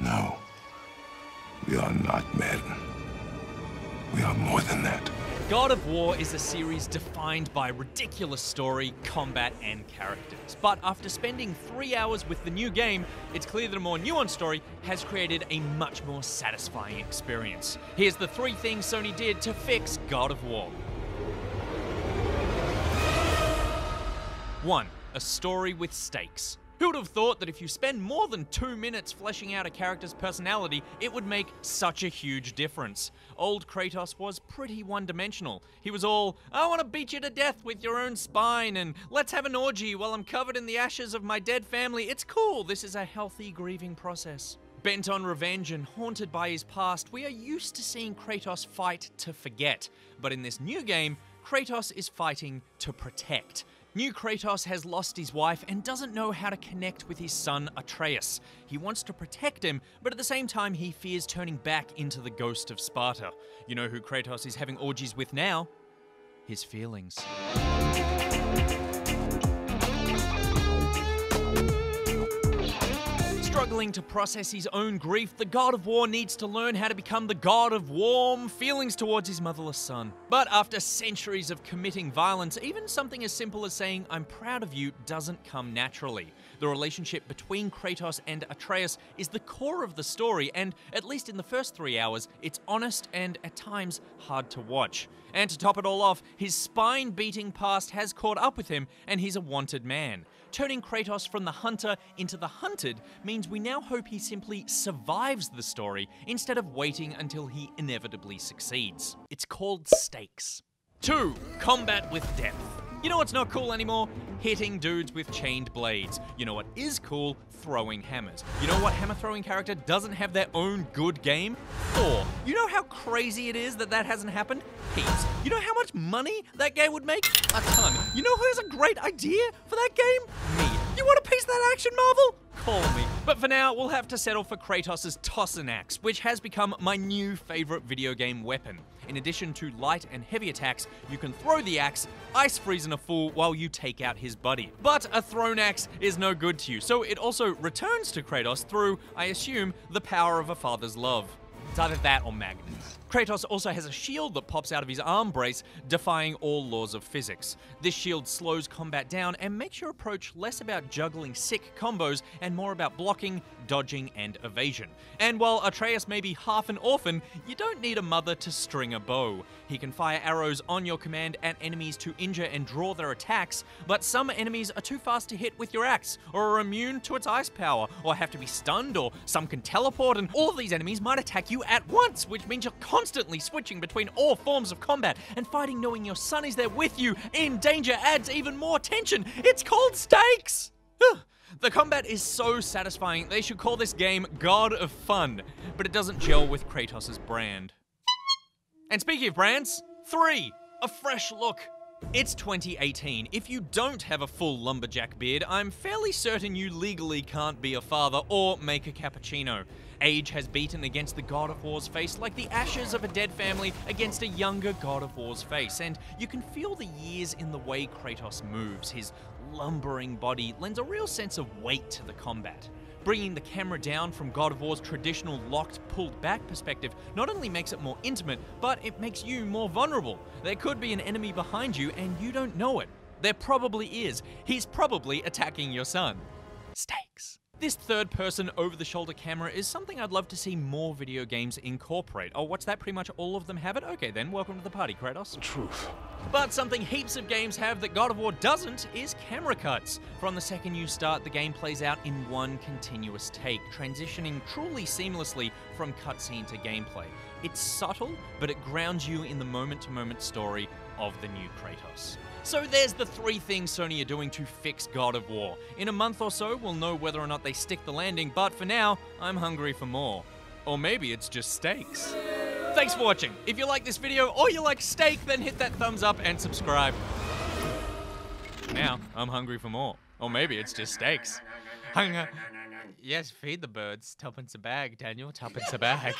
No. We are not men. We are more than that. God of War is a series defined by ridiculous story, combat, and characters. But after spending 3 hours with the new game, it's clear that a more nuanced story has created a much more satisfying experience. Here's the 3 things Sony did to fix God of War. 1. A story with stakes. Who would have thought that if you spend more than 2 minutes fleshing out a character's personality, it would make such a huge difference? Old Kratos was pretty one-dimensional. He was all, I want to beat you to death with your own spine, and let's have an orgy while I'm covered in the ashes of my dead family. It's cool, this is a healthy grieving process. Bent on revenge and haunted by his past, we are used to seeing Kratos fight to forget. But in this new game, Kratos is fighting to protect. New Kratos has lost his wife and doesn't know how to connect with his son Atreus. He wants to protect him, but at the same time he fears turning back into the ghost of Sparta. You know who Kratos is having orgies with now? His feelings. Struggling to process his own grief, the God of War needs to learn how to become the God of warm feelings towards his motherless son. But after centuries of committing violence, even something as simple as saying, I'm proud of you, doesn't come naturally. The relationship between Kratos and Atreus is the core of the story, and at least in the first 3 hours, it's honest and at times hard to watch. And to top it all off, his spine-beating past has caught up with him, and he's a wanted man. Turning Kratos from the hunter into the hunted means we now hope he simply survives the story instead of waiting until he inevitably succeeds. It's called stakes. 2. Combat with depth. You know what's not cool anymore? Hitting dudes with chained blades. You know what is cool? Throwing hammers. You know what hammer throwing character doesn't have their own good game? Thor. You know how crazy it is that that hasn't happened? Heaps. You know how much money that game would make? A ton. You know who has a great idea for that game? Me. You want a piece of that action, Marvel? Call me. But for now, we'll have to settle for Kratos' Tossin Axe, which has become my new favorite video game weapon. In addition to light and heavy attacks, you can throw the axe, ice freezing a fool while you take out his buddy. But a thrown axe is no good to you, so it also returns to Kratos through, I assume, the power of a father's love. It's either that or magnets. Kratos also has a shield that pops out of his arm brace, defying all laws of physics. This shield slows combat down and makes your approach less about juggling sick combos and more about blocking, dodging, and evasion. And while Atreus may be half an orphan, you don't need a mother to string a bow. He can fire arrows on your command at enemies to injure and draw their attacks, but some enemies are too fast to hit with your axe, or are immune to its ice power, or have to be stunned, or some can teleport, and all of these enemies might attack you at once, which means you're constantly switching between all forms of combat, and fighting knowing your son is there with you in danger adds even more tension. It's called stakes! The combat is so satisfying, they should call this game God of Fun, but it doesn't gel with Kratos' brand. And speaking of brands, 3, a fresh look. It's 2018. If you don't have a full lumberjack beard, I'm fairly certain you legally can't be a father or make a cappuccino. Age has beaten against the God of War's face like the ashes of a dead family against a younger God of War's face, and you can feel the years in the way Kratos moves. His lumbering body lends a real sense of weight to the combat. Bringing the camera down from God of War's traditional locked, pulled back perspective not only makes it more intimate, but it makes you more vulnerable. There could be an enemy behind you and you don't know it. There probably is. He's probably attacking your son. Stakes. This third-person over-the-shoulder camera is something I'd love to see more video games incorporate. Oh, what's that? Pretty much all of them have it? Okay then, welcome to the party, Kratos. Truth. But something heaps of games have that God of War doesn't is camera cuts. From the second you start, the game plays out in one continuous take, transitioning truly seamlessly from cutscene to gameplay. It's subtle, but it grounds you in the moment-to-moment story of the new Kratos. So there's the 3 things Sony are doing to fix God of War. In a month or so, we'll know whether or not they stick the landing, but for now, I'm hungry for more. Or maybe it's just steaks. Thanks for watching. If you like this video or you like steak, then hit that thumbs up and subscribe. Now, I'm hungry for more. Or maybe it's just steaks. Hunger. Yes, feed the birds. Tuppence a bag, Daniel. Tuppence a bag.